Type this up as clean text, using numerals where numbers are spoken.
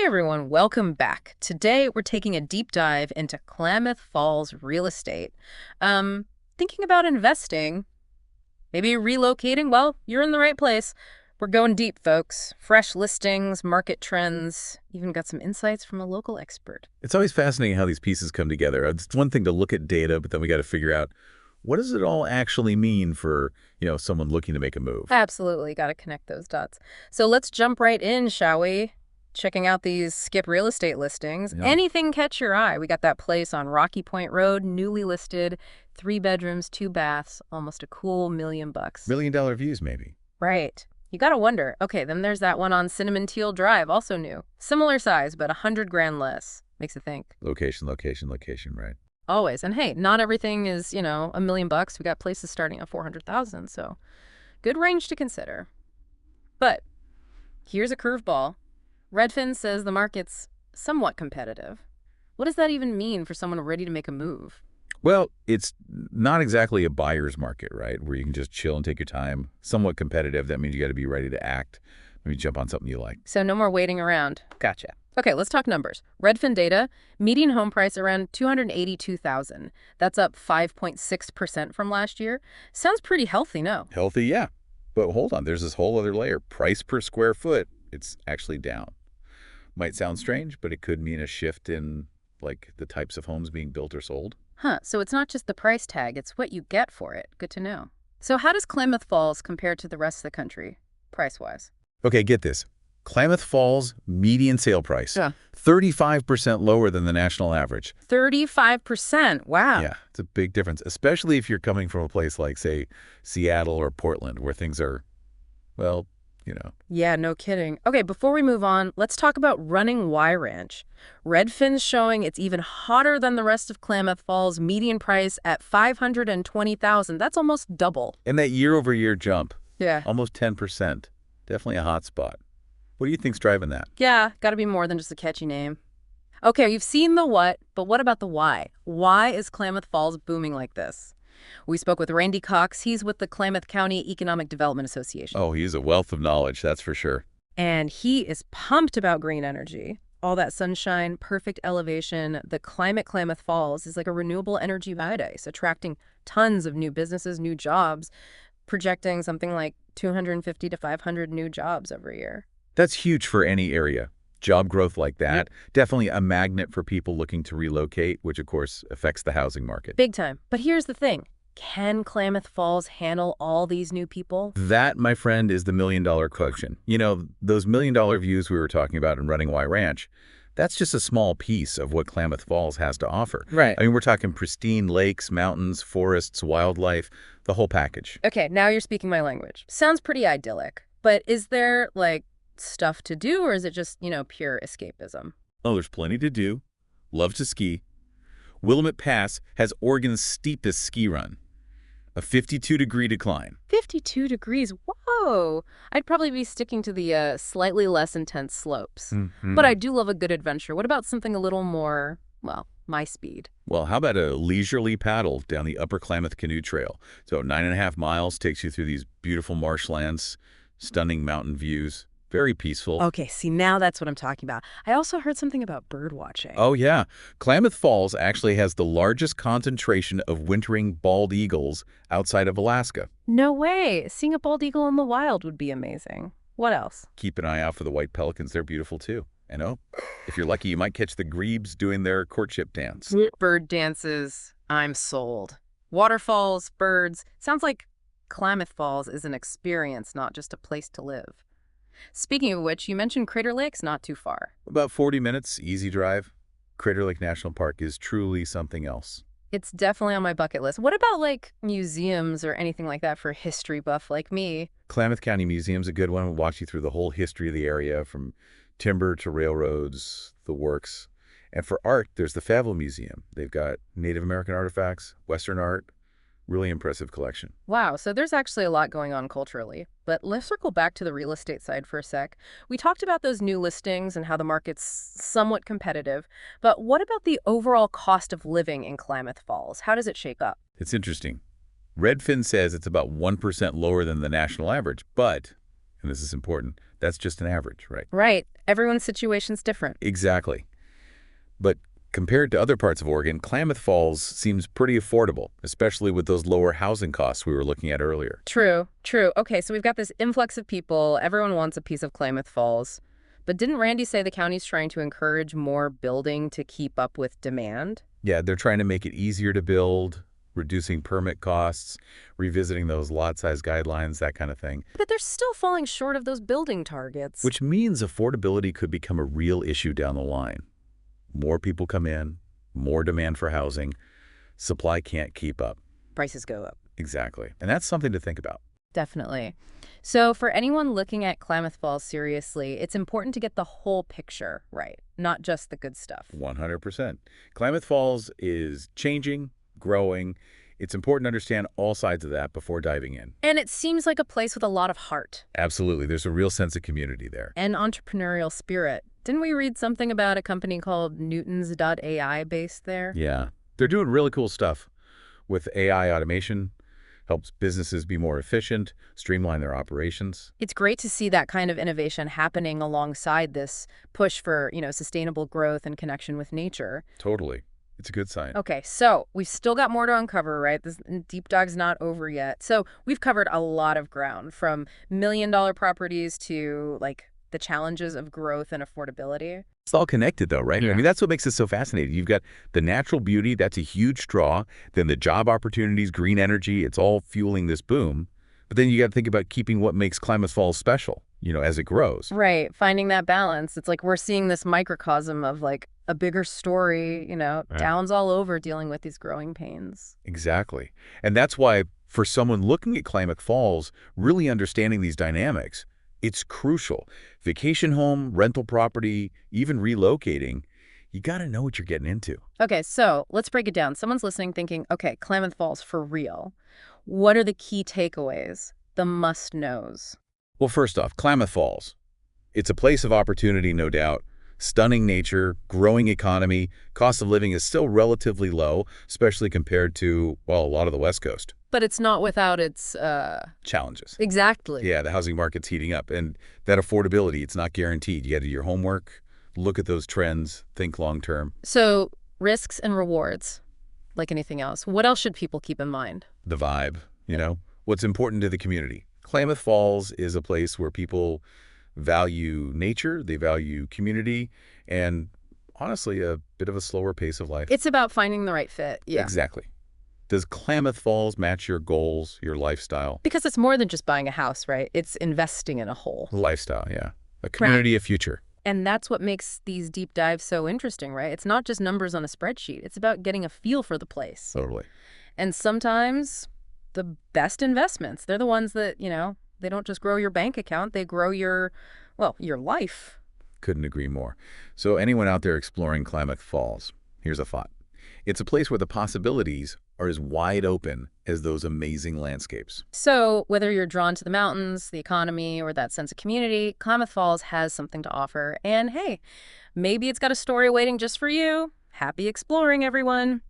Hey everyone, welcome back. Today we're taking a deep dive into Klamath Falls real estate. Thinking about investing, maybe relocating, well, you're in the right place. We're going deep, folks. Fresh listings, market trends, even got some insights from a local expert. It's always fascinating how these pieces come together. It's one thing to look at data, but then we got to figure out what does it all actually mean for, someone looking to make a move. Absolutely, got to connect those dots. So let's jump right in, shall we? Checking out these skip real estate listings. Yeah. Anything catch your eye? We got that place on Rocky Point Road, newly listed, 3 bedrooms, 2 baths, almost a cool $1 million. $1 million views, maybe. Right. You gotta wonder. Okay, then there's that one on Cinnamon Teal Drive, also new. Similar size, but 100 grand less. Makes you think. Location, location, location, right? Always. And hey, not everything is, $1 million. We got places starting at 400,000, so good range to consider. But here's a curveball. Redfin says the market's somewhat competitive. What does that even mean for someone ready to make a move? Well, it's not exactly a buyer's market, right, where you can just chill and take your time. Somewhat competitive. That means you got to be ready to act. Maybe jump on something you like. So no more waiting around. Gotcha. Okay, let's talk numbers. Redfin data, median home price around $282,000. That's up 5.6% from last year. Sounds pretty healthy, no? Healthy, yeah. But hold on, there's this whole other layer. Price per square foot, it's actually down. Might sound strange, but it could mean a shift in, the types of homes being built or sold. Huh, so it's not just the price tag, it's what you get for it. Good to know. So how does Klamath Falls compare to the rest of the country, price-wise? Okay, get this. Klamath Falls median sale price, Yeah. 35% lower than the national average. 35%, wow. Yeah, it's a big difference, especially if you're coming from a place like, say, Seattle or Portland, where things are, well, Yeah, no kidding. Okay, before we move on, let's talk about Running Y Ranch. Redfin's showing it's even hotter than the rest of Klamath Falls, median price at $520,000. That's almost double. And that year-over-year jump, Yeah. almost 10%, definitely a hot spot. What do you think's driving that? Yeah, gotta be more than just a catchy name. Okay, you've seen the what, but what about the why? Why is Klamath Falls booming like this? We spoke with Randy Cox. He's with the Klamath County Economic Development Association. Oh, he's a wealth of knowledge, that's for sure. And he is pumped about green energy. All that sunshine, perfect elevation, the climate Klamath Falls is like a renewable energy paradise, attracting tons of new businesses, new jobs, projecting something like 250 to 500 new jobs every year. That's huge for any area. Job growth like that, definitely a magnet for people looking to relocate, which of course affects the housing market. Big time. But here's the thing. Can Klamath Falls handle all these new people? That, my friend, is the million-dollar question. Those million-dollar views we were talking about in Running Y Ranch, that's just a small piece of what Klamath Falls has to offer. Right. I mean, we're talking pristine lakes, mountains, forests, wildlife, the whole package. Okay, now you're speaking my language. Sounds pretty idyllic. But is there, stuff to do, or is it just, pure escapism? Oh, there's plenty to do. Love to ski. Willamette Pass has Oregon's steepest ski run. A 52-degree decline. 52 degrees. Whoa! I'd probably be sticking to the slightly less intense slopes. But I do love a good adventure. What about something a little more, well, my speed? Well, how about a leisurely paddle down the Upper Klamath Canoe Trail? So 9.5 miles takes you through these beautiful marshlands, stunning mountain views. Very peaceful. Okay, see, now that's what I'm talking about. I also heard something about bird watching. Oh, yeah. Klamath Falls actually has the largest concentration of wintering bald eagles outside of Alaska. No way! Seeing a bald eagle in the wild would be amazing. What else? Keep an eye out for the white pelicans. They're beautiful, too. And if you're lucky, you might catch the grebes doing their courtship dance. Bird dances. I'm sold. Waterfalls, birds. Sounds like Klamath Falls is an experience, not just a place to live. Speaking of which, you mentioned Crater Lake's not too far. About 40 minutes, easy drive. Crater Lake National Park is truly something else. It's definitely on my bucket list. What about, museums or anything like that for a history buff like me? Klamath County Museum's a good one. We'll walk you through the whole history of the area, from timber to railroads, the works. And for art, there's the Favell Museum. They've got Native American artifacts, Western art. Really impressive collection. Wow, so there's actually a lot going on culturally. But let's circle back to the real estate side for a sec. We talked about those new listings and how the market's somewhat competitive. But what about the overall cost of living in Klamath Falls? How does it shape up? It's interesting. Redfin says it's about 1% lower than the national average, but, and this is important, that's just an average, right? Right. Everyone's situation's different. Exactly. But compared to other parts of Oregon, Klamath Falls seems pretty affordable, especially with those lower housing costs we were looking at earlier. True, true. Okay, so we've got this influx of people. Everyone wants a piece of Klamath Falls. But didn't Randy say the county's trying to encourage more building to keep up with demand? Yeah, they're trying to make it easier to build, reducing permit costs, revisiting those lot size guidelines, that kind of thing. But they're still falling short of those building targets. Which means affordability could become a real issue down the line. More people come in, more demand for housing, supply can't keep up. Prices go up. Exactly. And that's something to think about. Definitely. So for anyone looking at Klamath Falls seriously, it's important to get the whole picture right, not just the good stuff. 100%. Klamath Falls is changing, growing. It's important to understand all sides of that before diving in. And it seems like a place with a lot of heart. Absolutely. There's a real sense of community there. And entrepreneurial spirit. Didn't we read something about a company called Newtons.ai based there? Yeah. They're doing really cool stuff with AI automation, helps businesses be more efficient, streamline their operations. It's great to see that kind of innovation happening alongside this push for, sustainable growth and connection with nature. Totally. It's a good sign. Okay, so we've still got more to uncover, right? This deep dive's not over yet. So we've covered a lot of ground, from million-dollar properties to, the challenges of growth and affordability. It's all connected, though, right? Yeah. I mean, that's what makes it so fascinating. You've got the natural beauty, that's a huge draw. Then the job opportunities, green energy, it's all fueling this boom. But then you got to think about keeping what makes Klamath Falls special, as it grows. Right, finding that balance. It's like we're seeing this microcosm of, a bigger story, towns all over dealing with these growing pains. Exactly. And that's why, for someone looking at Klamath Falls, really understanding these dynamics, it's crucial. Vacation home, rental property, even relocating, you got to know what you're getting into. Okay, so let's break it down. Someone's listening thinking, okay, Klamath Falls for real. What are the key takeaways, the must-knows? Well, first off, Klamath Falls. It's a place of opportunity, no doubt. Stunning nature, growing economy, cost of living is still relatively low, especially compared to, a lot of the West Coast. But it's not without its challenges. Exactly. Yeah, the housing market's heating up. And that affordability, it's not guaranteed. You got to do your homework, look at those trends, think long term. So risks and rewards, like anything else. What else should people keep in mind? The vibe, what's important to the community. Klamath Falls is a place where people value nature, they value community, and honestly, a bit of a slower pace of life. It's about finding the right fit. Yeah. Exactly. Does Klamath Falls match your goals, your lifestyle? Because it's more than just buying a house, right? It's investing in a whole. Lifestyle, yeah. A community, a future. And that's what makes these deep dives so interesting, right? It's not just numbers on a spreadsheet. It's about getting a feel for the place. Totally. And sometimes the best investments, they're the ones that, they don't just grow your bank account, they grow your life. Couldn't agree more. So anyone out there exploring Klamath Falls, here's a thought. It's a place where the possibilities are as wide open as those amazing landscapes. So whether you're drawn to the mountains, the economy, or that sense of community, Klamath Falls has something to offer. And hey, maybe it's got a story waiting just for you. Happy exploring, everyone.